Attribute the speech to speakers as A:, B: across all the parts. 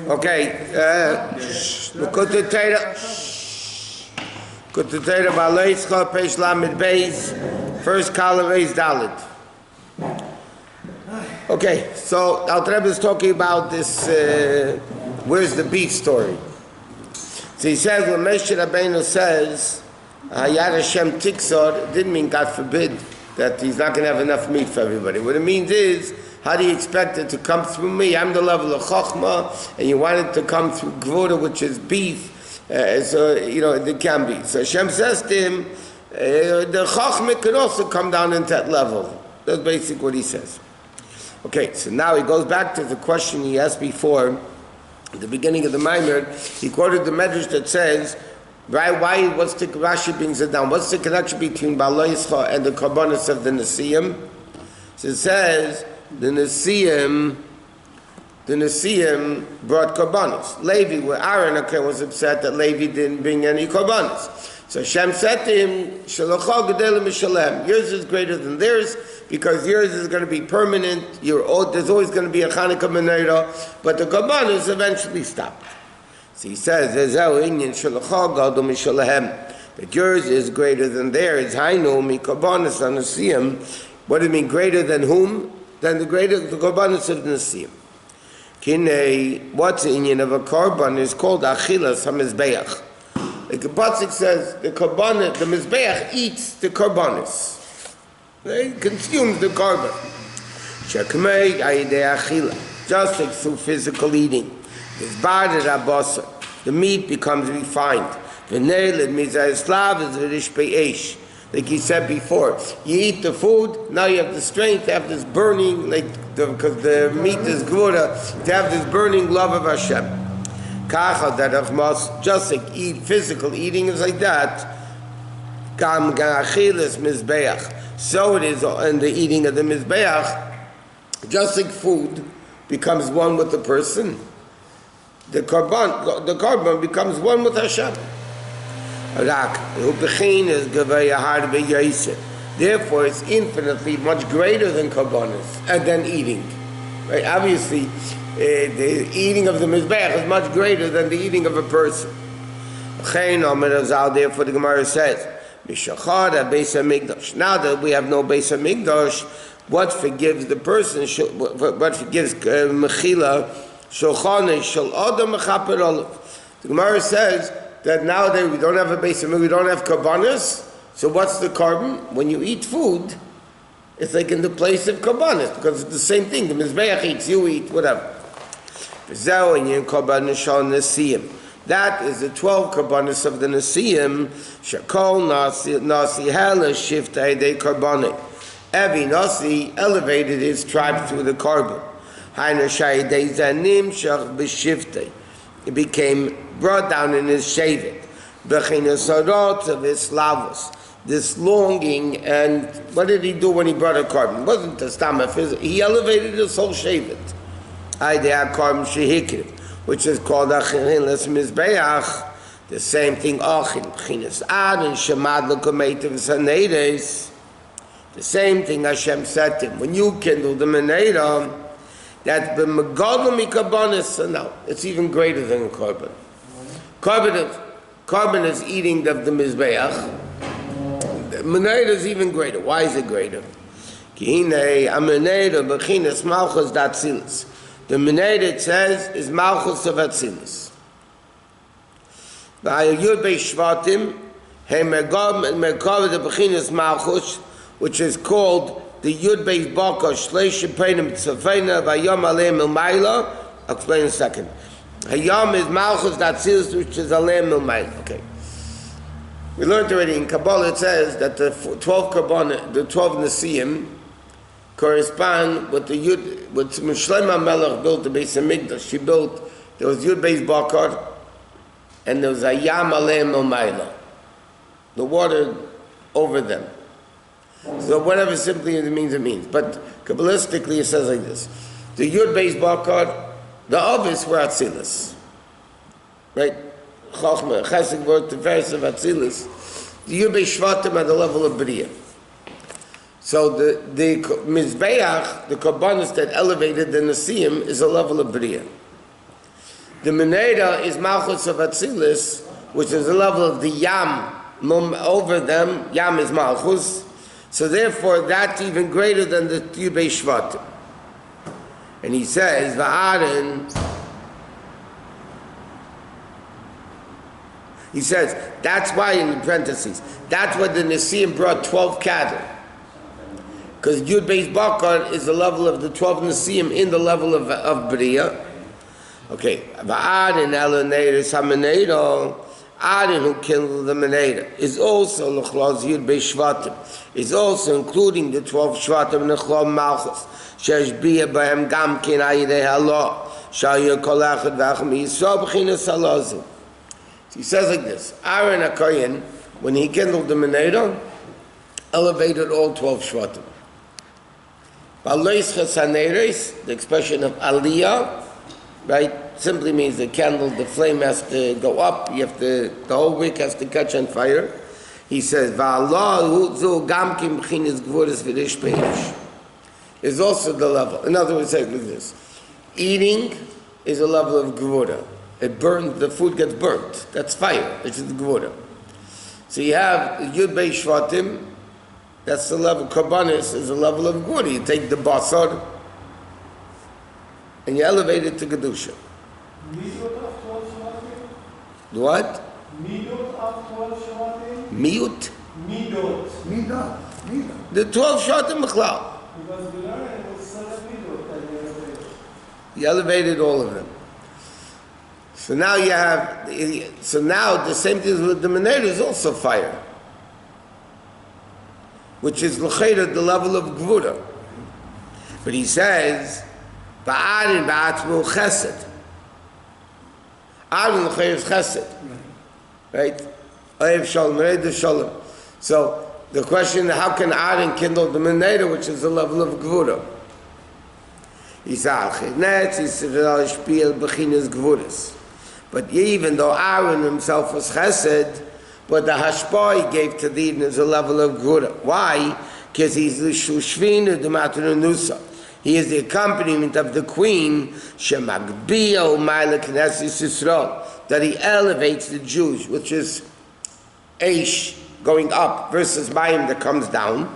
A: Okay, Likkutei Torah Behaalotecha, page Lamed Beis, first column is Dalet. Okay, so Al Rebbe is talking about this, where's the beef story? So he says, when Moshe Rabbeinu says, Hayar Hashem Tiksor, didn't mean, God forbid, that he's not going to have enough meat for everybody. What it means is, how do you expect it to come through me? I'm the level of Chokhmah, and you want it to come through Gvura, which is beef. So, it can be. So Hashem says to him, the Chokhmah could also come down into that level. That's basically what he says. Okay, so now he goes back to the question he asked before, at the beginning of the Maimer. He quoted the Medrash that says, what's the, Rashi brings it down, what's the connection between Behaalotecha and the Karbonos of the Nesiim? So it says, the Nesiim brought Karbonos. Levi, where Aaron was upset that Levi didn't bring any Karbonos. So Hashem said to him, Shalocha Gedelim Mishalem, yours is greater than theirs, because yours is going to be permanent, there's always going to be a Chanukah Menorah, but the Karbonos eventually stopped. So he says, that yours is greater than theirs. Hainu mi Karbonos Nesiim. What do you mean, greater than whom? Than the Karbonos of the Nesiim. Kinei, what's the inyan of a Karban is called Achilas HaMizbeach. Like the Pasuk says, the Mizbeach eats the Karbonos. It consumes the carbon. Shekmei ayidei achila. Just like through physical eating. The meat becomes refined. Like he said before, you eat the food, now you have the strength to have this burning, because the meat is gvura, to have this burning love of Hashem. Just like physical eating is like that. So it is in the eating of the Mizbeach, just like food becomes one with the person, the carbon becomes one with Hashem. Therefore, it's infinitely much greater than karbonos and than eating. Right? Obviously, the eating of the Mizbeach is much greater than the eating of a person. Therefore, the Gemara says, now that we have no Beis HaMikdash, what forgives the person? What forgives Mechila? The Gemara says that nowadays we don't have a Beis HaMikdash, we don't have karbonos. So what's the carbon? When you eat food, it's like in the place of karbonos, because it's the same thing. The Mizbeach eats, you eat, whatever. That is the 12 karbonos of the Nesiim. Shakol Nasi Hela Shiftei De Karbonei. Every Nasi elevated his tribe through the carbon. It became brought down in his shaving. This longing, and what did he do when he brought a carbon? It wasn't the stomach, he elevated his whole shaving. Which is called Achilas Mizbeach, the same thing, Chinas Ad and Shemad L'Kometiv Sanedes. The same thing Hashem said to him, when you kindle the Menorah, that's the Megadol Mikabonis, no, it's even greater than a carbon. Carbon is eating of the Mizbeach. The Menorah is even greater. Why is it greater? Ki hinei Menorah b'chinas Malchus Datzilis. The Menorah, it says, is Malchus of Atzilus. Which is called the Yud Beis Baka Shleish Peinim Tzafeina Vayom Aleim Milmaila. I'll explain in a second. Hayom is Malchus Atzilus, which is Aleim Milmaila. Okay. We learned already in Kabbalah. It says that the 12 Nesiim correspond with the Yud, with Shlomo Melech built the Beis HaMikdash. There was Yud Beis Bakar, and there was a Yam Aleim Milmaila, the water over them. So whatever simply it means. But Kabbalistically it says like this. The Yud Beis Bakar, the Ovis were Atzilus. Right? Chochmah, Chesed were the verse of Atzilus. The Yud Beis Shvatim at the level of Bria. So the Mizbeach, the Karbonos that elevated the Nesiim, is a level of Bria. The Menorah is Malchus of Atzilus, which is the level of the Yam over them. Yam is Malchus. So therefore, that's even greater than the Yud Beis Shvatim. And he says, Va'aden, he says, that's why in parentheses, that's why the Nesiim brought 12 cattle. Because Yud Beis Bakar is the level of the 12 Nesiim in the level of Bria. Okay, Va'aden Eloneir Sameneiro, Aaron who killed the Menorah is also L'chlaz Yud Beis Shvatim, is also including the 12 Shvatim L'chlaz Malchus, Sheshbiya B'hem Gam Kin Ayidei Halo, Shayir Kol Echad V'Achim Yisrael B'chinas Halazu. He says like this, Aaron HaKohen, when he kindled the Menorah, elevated all 12 Shvatim. Ba'lois Chasaneres, the expression of Aliyah, right, simply means the candle, the flame has to go up, you have to, the whole wick has to catch on fire. He says, is also the level. In other words, say like this, eating is a level of gvura. It burns, the food gets burnt. That's fire, which is gvura. So you have Yud Beis Shvatim, that's the level, Karbanis is a level of gvura. You take the basar, and you elevate it to Kedusha. What?
B: Midot of 12 Shvatim?
A: Miut?
B: Midot.
A: The 12 Shvatim B'chlal.
B: Because we learned it was 7 Midot that you elevated.
A: You elevated all of them. So now you have, so now the same thing with the Menorah is also fire. Which is l'chayra, the level of Gvura. But he says, Ba'arin ba'atzmu chesed. Aaron l'chayr is chesed. Right? Oyev shalom, Menorah shalom. So the question, how can Aaron kindle the Menorah, which is the level of Gvura? He says, but even though Aaron himself was chesed, but the hashpah he gave to the Eden is a level of Gvura. Why? Because he's the shushvinu, the matanunusa. He is the accompaniment of the queen, that he elevates the Jews, which is Eish going up versus Mayim that comes down.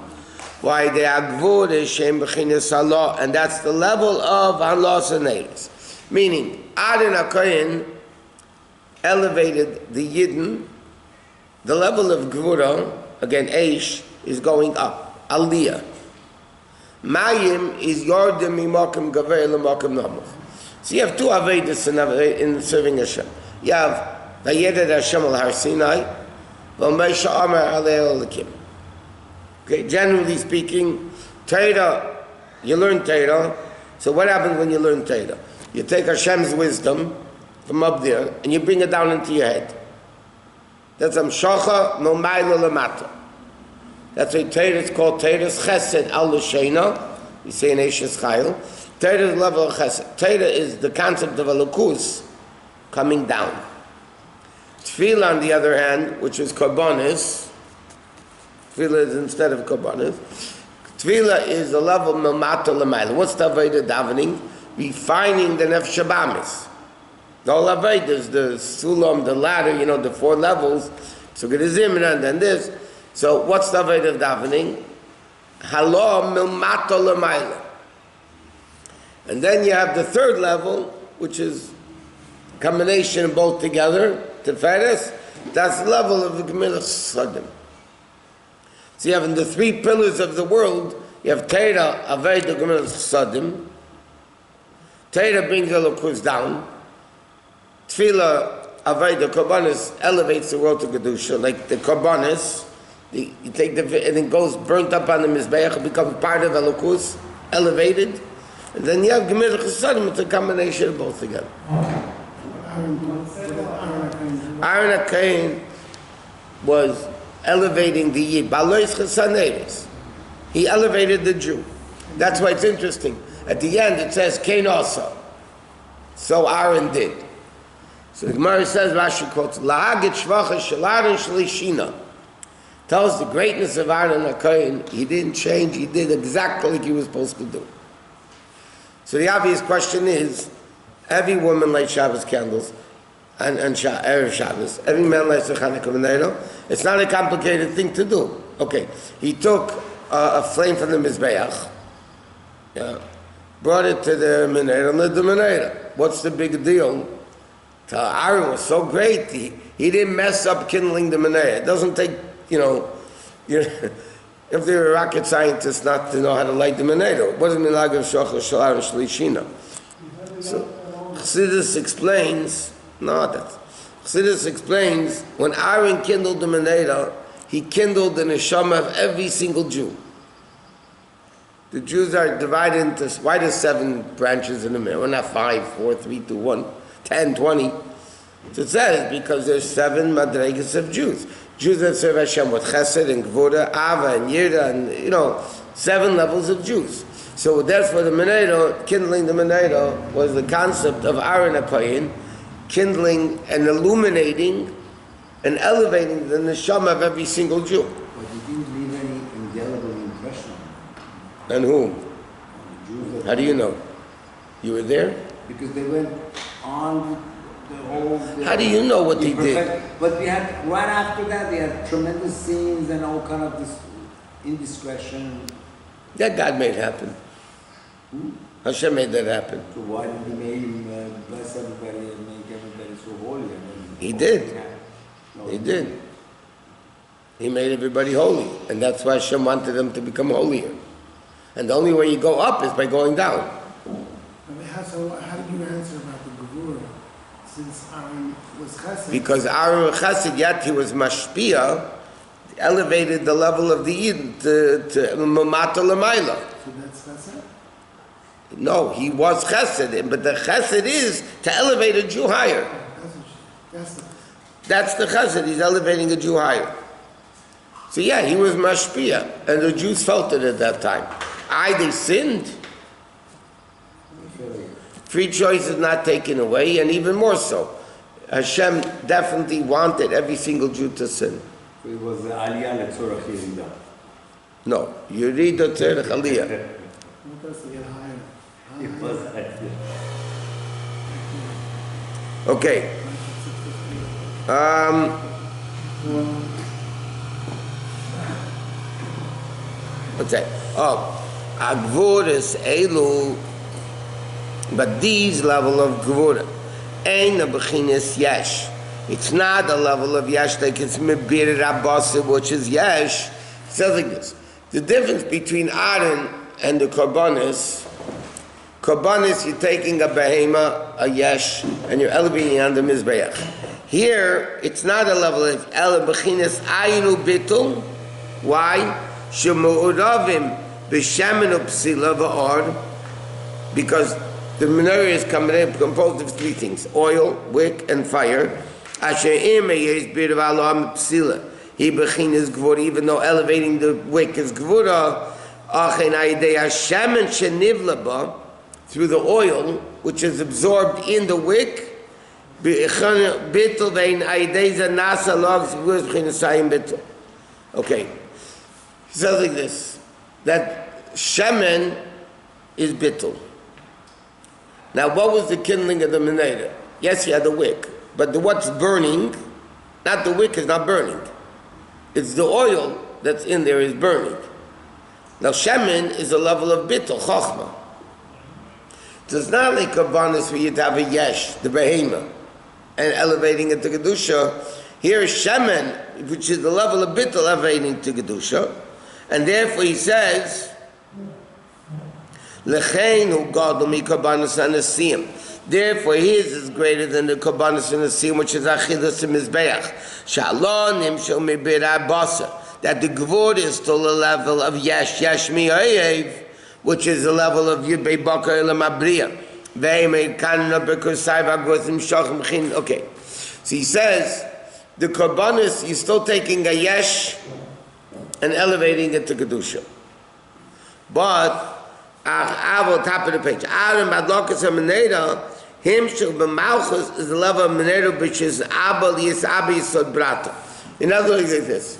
A: Why they are Gvura Shem B'chinas Allah, and that's the level of Halas and Eiris. Meaning, Aaron HaKohen elevated the Yidden, the level of Gvura, again Eish, is going up, Aliyah. Mayim is Yordim Mimakim Gavei L'Makim Namuch. So you have two Avedis in serving Hashem. You have Vayeded Hashem al Har Sinai, V'Moshe Amar Alei Elokim. Okay, generally speaking, Torah, you learn Torah. So what happens when you learn Torah? You take Hashem's wisdom from up there and you bring it down into your head. That's Amshacha Milmayla Lamata. That's why Torah is called Torah's Chesed Al L'Sheina. We say in Eishes Chayil. Torah's level of Chesed. Torah is the concept of a Lukus coming down. Tefillah, on the other hand, which is Karbanis, Tefillah is instead of Karbanis. Tefillah is the level of Milmata L'Mayla. What's the Aveda davening? Refining the Nefesh Habamis. The whole Aveda is the Sulam, the ladder, you know, the 4 levels. So get a Zimra and then this. So what's the Aveda of davening? Halo Milmata L'Mayla. And then you have the 3rd level, which is combination of both together, Teferes. That's the level of the Gemilach Sadim. So you have in the 3 pillars of the world, you have Torah, Aveda, Gemilach Sadim. Torah brings the Elokus down. Tefillah, Aveda, Karbanis elevates the world to Kedusha, like the Karbanis. You take the, and it goes burnt up on the Mizbeach, it becomes part of Elokus, elevated. And then you have Gemilach Sadim, it's a combination of both together. Aaron HaKohen was elevating the Yid. Balois Chesaneres. He elevated the Jew. That's why it's interesting. At the end it says, Kain also. So Aaron did. So the Gemara says, Rashi quotes, La'agit shvacha shel Aaron shlishina. Tells the greatness of Aaron HaKohen. He didn't change, he did exactly like he was supposed to do. So the obvious question is, Every woman lights Shabbos candles, and Erev Shabbos. Every man lights a Chanukah Menorah. It's not a complicated thing to do. Okay, he took a flame from the Mizbeach, brought it to the Menorah, and lit the Menorah. What's the big deal? Aaron was so great, he didn't mess up kindling the Menorah. It doesn't take, if they're a rocket scientist not to know how to light the Menorah. What is Milag of Shoch Shalar Shlishina? So Chassidus explains, Chassidus explains, when Aaron kindled the Menorah, he kindled the neshama of every single Jew. The Jews are divided into, why there's 7 branches in the middle? Well, not 5, 4, 3, 2, 1, 10, 20. So it says, because there's 7 madregas of Jews. Jews that serve Hashem with chesed and gvura, ava and yirda, and 7 levels of Jews. So therefore the Menorah, kindling the Menorah, was the concept of Aaron HaKohen, kindling and illuminating and elevating the neshama of every single Jew.
C: But he didn't leave any indelible impression.
A: And whom?
C: Jews.
A: How do you know? You were there?
C: Because they went on the whole...
A: How do you know what he did?
C: But we had, right after that, we had tremendous scenes and all kind of this indiscretion.
A: That God made happen. Hashem made that happen.
C: So why did he make him bless everybody and make everybody so holy?
A: He did. He did. He made everybody holy. And that's why Hashem wanted them to become holier. And the only way you go up is by going down.
B: So how did you answer about the Gevurah? Since Aaron was chesed.
A: Because Aaron was chesed, yet he was mashpia, elevated the level of the Yid to mamata l'mayla.
B: So that's chesed?
A: No, he was chesed, but the chesed is to elevate a Jew higher. That's the chesed, he's elevating a Jew higher. So yeah, he was mashpia, and the Jews felt it at that time. They sinned. Free choice is not taken away, and even more so. Hashem definitely wanted every single Jew to sin.
C: It was the aliyah letzorach yirida.
A: No, yirida tzorach aliyah.
C: It was
A: Okay. What's that? Agvuras elu. But these level of Gevurah ain't a bechinas yesh. It's not a level of yesh like it's mebir rabasa, which is yesh. It says like this: the difference between Aaron and the korbanos, you're taking a behema, a yesh, and you're elevating on the mizbeach. Here, it's not a level of el bechinas ayinu bitul. Why? Shemu'uravim b'shemen u'psila v'or, because the menorah is composed of 3 things: oil, wick, and fire. Even though elevating the wick is gvura, through the oil, which is absorbed in the wick, okay. He says like this, that shemen is bittul. Now, what was the kindling of the Menorah? Yes, you had the wick, but what's burning, not the wick is not burning. It's the oil that's in there is burning. Now, shemen is a level of bittul, chokhmah. So it's not like Kabbanis where you'd have a yesh, the behema, and elevating it to Kedusha. Here is shemen, which is the level of bittul elevating to Kedusha. And therefore he says, therefore his is greater than the Kabbanis and the Siyam, which is Achilles and Mizbeach. That the Gvur is still a level of Yesh Mi'ayev, which is a level of Yudbei Bakar Elam Abriya. Okay. So he says, the Kabbanis, you're still taking a Yesh and elevating it to Kedusha. But top of the page. Aaron Badlokas Menorah, him shel b'malchus is the level of Menorah which is Abel Yisod Brata. In other words, like this: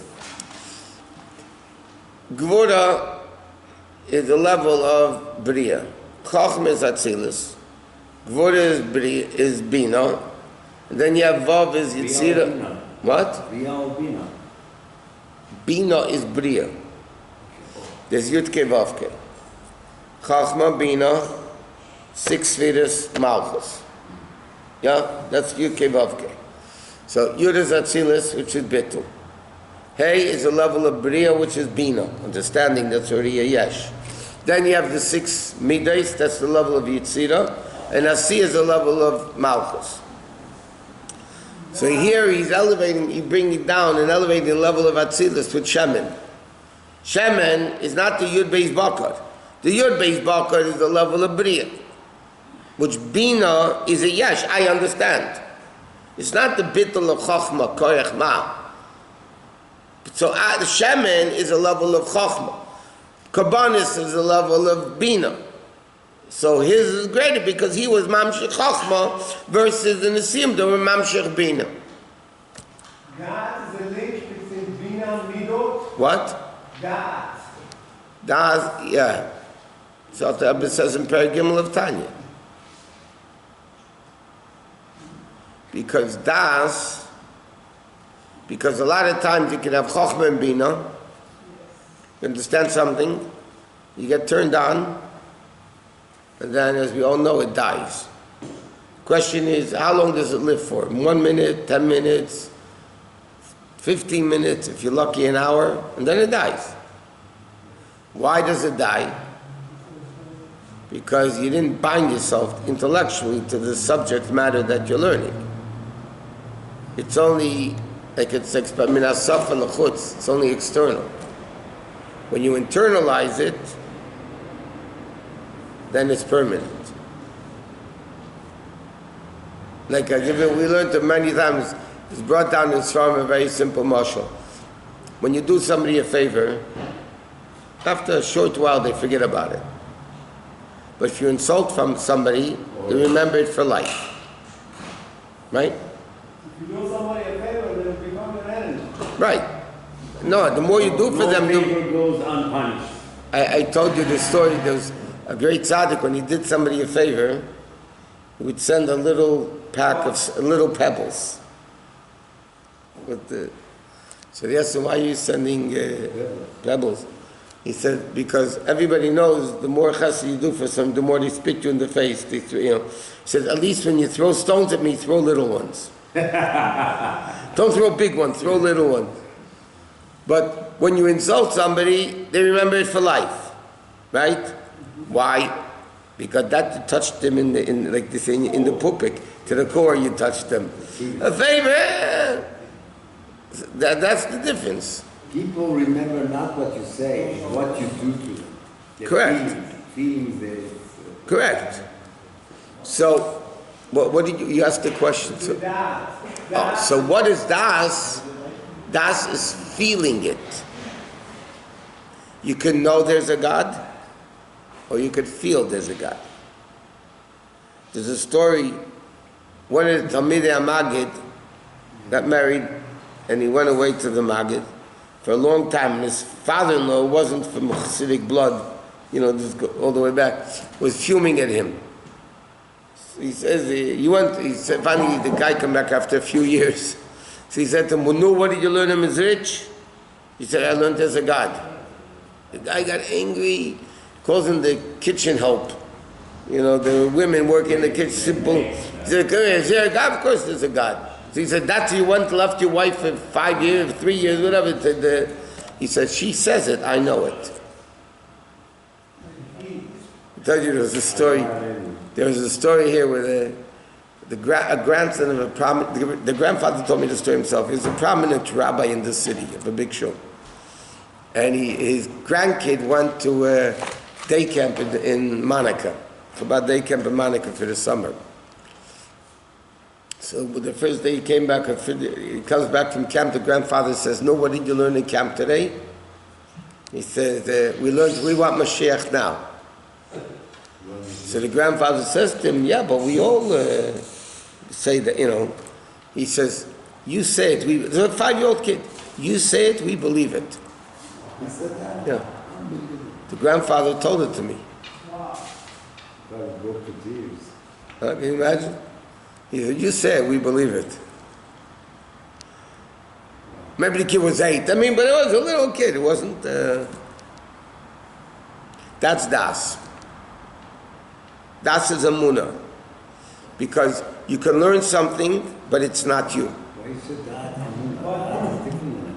A: Gvura is the level of Bria, Chochma is Atzilus, Gvura is Bina. And then you have Vav is Yitzira. What?
C: Bina.
A: Bina is Bria. There's Yudke Vavke. Chachma, Bina, 6 Sfiras, Malchus. Yeah? That's Yudke Vavke. So Yud is Atzilus, which is Bitul. Hey is a level of Bria, which is Bina. Understanding, that's already a Yesh. Then you have the 6 Midas, that's the level of Yitzira. And Asi is a level of Malchus. So here he's elevating, he bringing down and elevating the level of Atzilus with Shemen. Shemen is not the Yud Beis Bakar. The Yud Beis Bakar is the level of Bria, which Bina is a Yesh, I understand. It's not the Bittul of Chochma, Koyach Ma. So Shemen is a level of Chochma. Kabbanis is a level of Bina. So his is greater because he was Mamshech Chochma versus the Nisim, they were Mamshech Bina.
D: That is the link between Bina and Midot.
A: What?
D: That.
A: Das, yeah. So the Rebbe says in Perek Gimel of Tanya. Because a lot of times you can have Chochma and Bina. You understand something? You get turned on. And then, as we all know, it dies. Question is, how long does it live for? 1 minute, 10 minutes, 15 minutes, if you're lucky, an hour, and then it dies. Why does it die? Because you didn't bind yourself intellectually to the subject matter that you're learning. It's only, like it's it's only external. When you internalize it, then it's permanent. Like we learned it many times, it's brought down in Shusterman a very simple mashal. When you do somebody a favor, after a short while they forget about it. But if you insult from somebody, they remember it for life. Right?
D: If you do somebody a favor, then it becomes an enemy.
A: Right. No, the more you do for them,
C: favor goes unpunished.
A: I told you the story, there was a great tzaddik, when he did somebody a favor, he would send a little pack of little pebbles. So they asked him, why are you sending pebbles? He said, because everybody knows the more chesed you do for someone, the more they spit you in the face. He said, at least when you throw stones at me, throw little ones. Don't throw big ones, throw little ones. But when you insult somebody, they remember it for life. Right? Why? Because that touched them in the pulpit. To the core you touched them. A favor! That's the difference.
C: People remember not what you say, what you do to them. Their
A: Correct.
C: Feelings.
A: Correct. So, what did you ask the question? So what is das? Das is feeling it. You can know there's a God, or you could feel there's a God. There's a story, one of the Talmidei HaMagid got married, and he went away to the Magid for a long time, and his father-in-law wasn't from Hasidic blood, this go all the way back, was fuming at him. He says, he said, finally the guy came back after a few years. So he said to him, well, no, what did you learn him is rich? He said, I learned there's a God. The guy got angry, calls him the kitchen help. The women working in the kitchen, simple. He said, is there a God? Of course there's a God. So he said, that's you went, left your wife for 5 years, 3 years, whatever. He said, she says it, I know it. I told you there was a story here where a grandson of a prominent, the grandfather told me the story himself. He was a prominent rabbi in the city of a big show. And his grandkid went to a day camp in Monaco, about day camp in Monaco for the summer. So the first day he came back, he comes back from camp, the grandfather says, no, what did you learn in camp today? He says, we want Mashiach now. So the grandfather says to him, yeah, but we all say that, He says, you say it, there's a 5-year-old kid, you say it, we believe it.
C: He said that?
A: Yeah. The grandfather told it to me.
C: Wow. That broke to tears.
A: Can you imagine? You say it, we believe it. Maybe the kid was 8. I mean, but it was a little kid. It wasn't... That's Das. Das is Emunah. Because you can learn something, but it's not you.
C: Why you said that? I'm thinking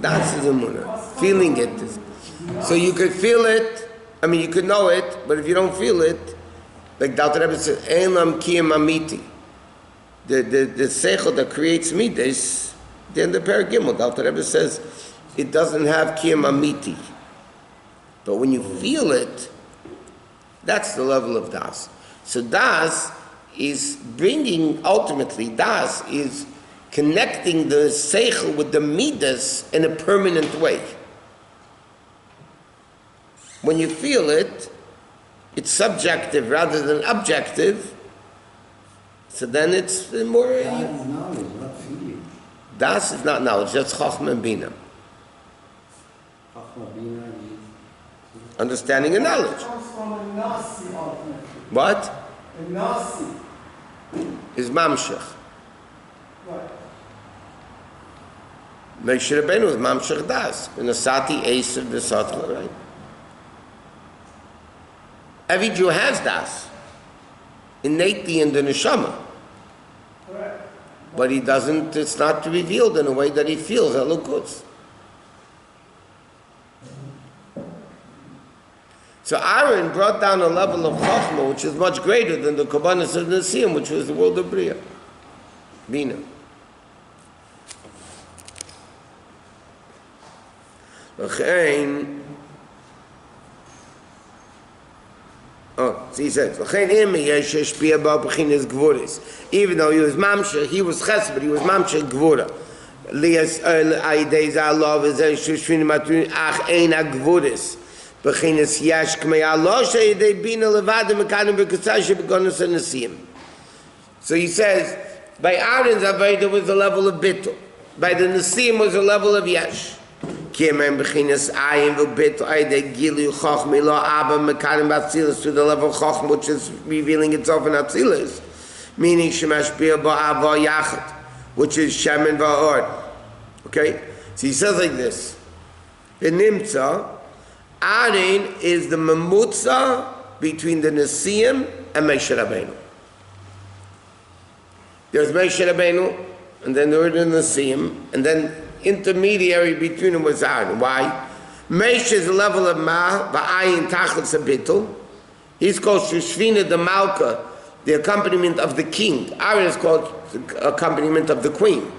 A: Das is Emunah. Feeling it. So you could feel it, I mean, you could know it, but if you don't feel it, like Dr. Rebbe says, Elam Kiyam Amiti. The Seichel that creates Midas, then the Paragimel, Dr. Rebbe says, it doesn't have Kiyam Amiti. But when you feel it, that's the level of Das. So Das is bringing, ultimately, Das is connecting the Seichel with the Midas in a permanent way. When you feel it, it's subjective rather than objective, so then it's more...
C: that is knowledge, not feeling.
A: Das is not knowledge, that's Chochmah and Bina.
C: Chachma Bina is...
A: Understanding and knowledge.
B: It comes from a Nasi ultimately.
A: What?
B: A Nasi.
A: Is Mamshech.
B: Right.
A: Moshe Rabbeinu was Mamshech Das. In the Sati, Esav, V'Satcha, right? Every Jew has Das. Innately in the Neshama.
B: Correct.
A: But he doesn't, it's not revealed in a way that he feels Elokus. So Aaron brought down a level of Chachma which is much greater than the Kabbanis of Nesiim, which was the world of Bria. Bina. So he says, even though he was Mamsheh, he was Ches, but he was Mamsheh Gvura. So he says, by Aaron's Avodah was a level of Bittul. By the Nesiim was a level of Yesh. To the level of Chochmah, which is revealing itself in Atzilus, meaning Shemashpia Ba'ava Yachad, which is Shem and Va'or. Okay? So he says like this, the Nimtza, Aaron is the Mamutza between the Nesiim and Moshe Rabbeinu. There's Moshe Rabbeinu, and then there is the Nesiim, and then intermediary between them was Aaron. Why? Moshe is the level of Ma, Va'ayin Tachlis Abitul. He's called Shushvina the Malka, the accompaniment of the king. Aaron is called the accompaniment of the queen.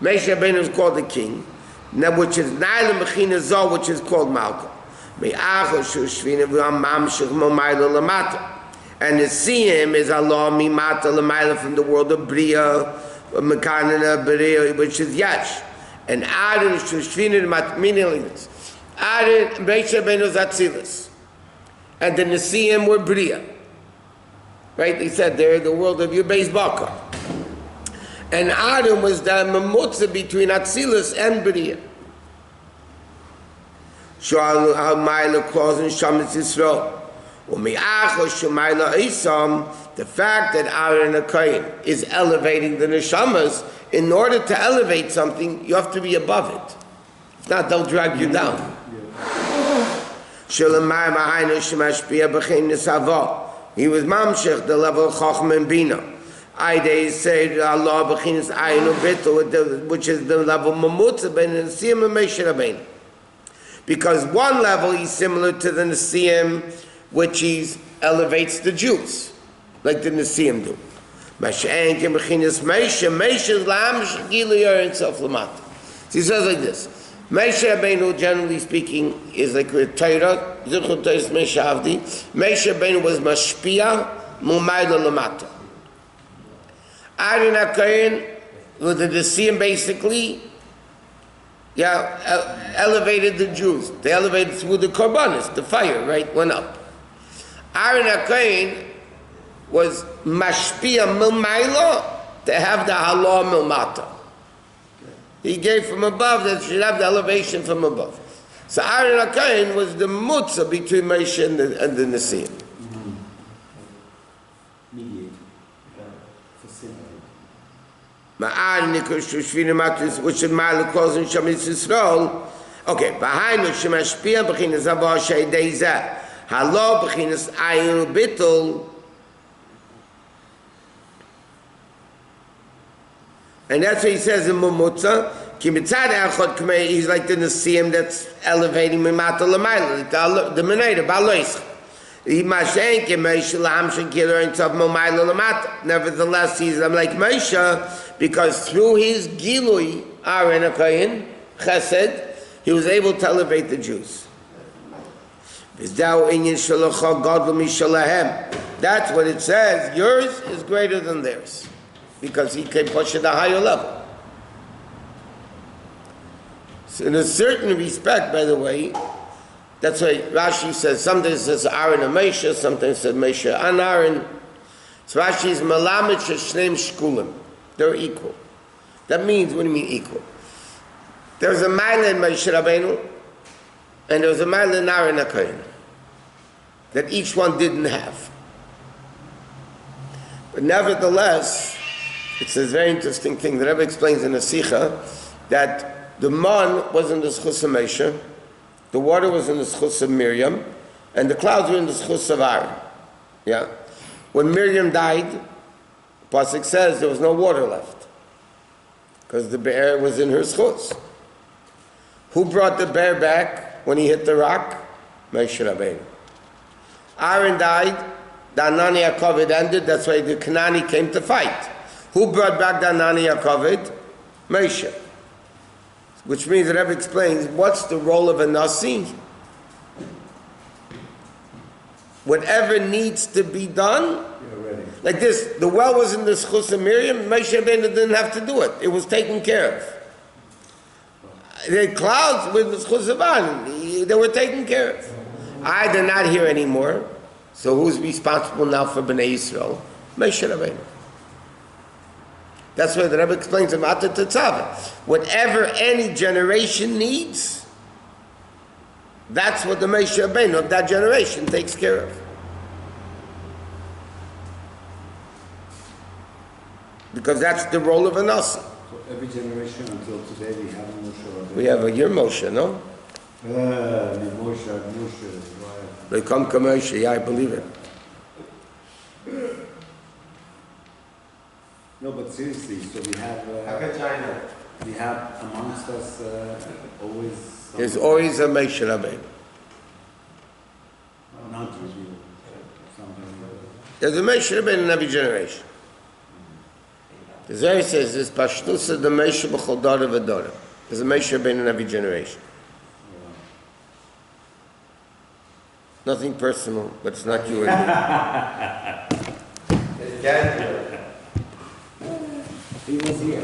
A: Moshe Rabbeinu is called the king, which is Nailam Bechina Zoh, which is called Malka. Me'achos Shushvina v'amamshich mo'mayla lamata. And the Siyim is Allah mimata lamayla from the world of Bria, Mekanana Bria, which is Yash. And Aaron is Shushvina meaning like this. Aaron, Moshe Rabbeinu is Atzilus. And the Nesiim were Bria. Right? They said they're the world of Yud Baka. And Aaron was the Mamutza between Atzilus and Bria. Shal HaMayla calls in Shamitz Yisrael. The fact that Aaron HaKohen is elevating the Neshamas, in order to elevate something, you have to be above it. If not, they'll drag you down. He was Mamshech, the level of Chochmah and Bina. They say Allah b'chinas ayin u'bitul, which is the level of Mamutza ben Nesiim and Moshe Rabbeinu. Because one level is similar to the Nesiim, which elevates the Jews, like the Nesiim do. So he says like this. Moshe Rabbeinu, generally speaking, is like a Torah. Moshe Rabbeinu was mashpia mumayla lamata. Aaron HaKohen, with the Nesiim basically, elevated the Jews. They elevated through the korbanos, the fire, right, went up. Aaron HaKohen was mashpia milmayla to have the halah milmata. He gave from above, that should have the elevation from above. So Aaron HaKohen was the mutza between Moshe and the Nesiim.
C: Meaning facility.
A: Ma'ar nikush shvina matis, which is ma'al calls in Shemitz Yisrael. Okay, Bahainu shemashpia b'chinas avah she'edei zeh. Halo b'chinas ayin u'bittul. And that's what he says in Mumutza. Ki mitzad echad k'mei, he's like the Nesiim that's elevating Mimata l'mayla, the Menorah, Ba'aloischa. Nevertheless, he's like Moshe, because through his Gilui, Aaron HaKohen, Chesed, he was able to elevate the Jews. That's what it says. Yours is greater than theirs, because he can push at a higher level. So in a certain respect, by the way, that's why Rashi says, sometimes it says Aaron and Moshe, sometimes it says Moshe and Aaron. So Rashi is Malamed Sheshneim Shkulim. They're equal. That means, what do you mean equal? There's a mile in Moshe Rabbeinu, and there was a mile in Aaron HaKohen, that each one didn't have. But nevertheless, it's a very interesting thing. The Rebbe explains in the Sikha that the man was in the Schus of Moshe, the water was in the Schus of Miriam, and the clouds were in the Schus of Aaron. Yeah? When Miriam died, Pasuk says there was no water left, because the bear was in her Schus. Who brought the bear back when he hit the rock? Moshe Rabbeinu. Aaron died, the Anani HaKavod ended, that's why the Kanani came to fight. Who brought back the Anani HaKavod? Moshe. Which means the Rebbe explains, what's the role of a Nasi? Whatever needs to be done, like this, the well was in the Schus of Miriam, Moshe Rabbeinu didn't have to do it. It was taken care of. The clouds with the Schus of Aaron, they were taken care of. They're not here anymore, so who's responsible now for Bnei Yisrael? Moshe Rabbeinu. That's why the Rebbe explains in Mata Tetzaveh. Whatever any generation needs, that's what the Moshe Rabbeinu of that generation takes care of. Because that's the role of a Nasi.
C: So every generation until today we have Moshe Rabbeinu.
A: We have a year Moshe, no?
C: Moshe, right.
A: They come Moshe, yeah, I believe it.
C: No, but seriously, so we have amongst us always.
A: There's always a Moshe Rabbeinu.
C: Not revealed.
A: There's a Moshe Rabbeinu in every generation. The Zohar says there's Pashtusa the Moshe b'chol dara v'dara. There's a Moshe Rabbeinu in every generation. Nothing personal, but it's not you and me.
C: He was here.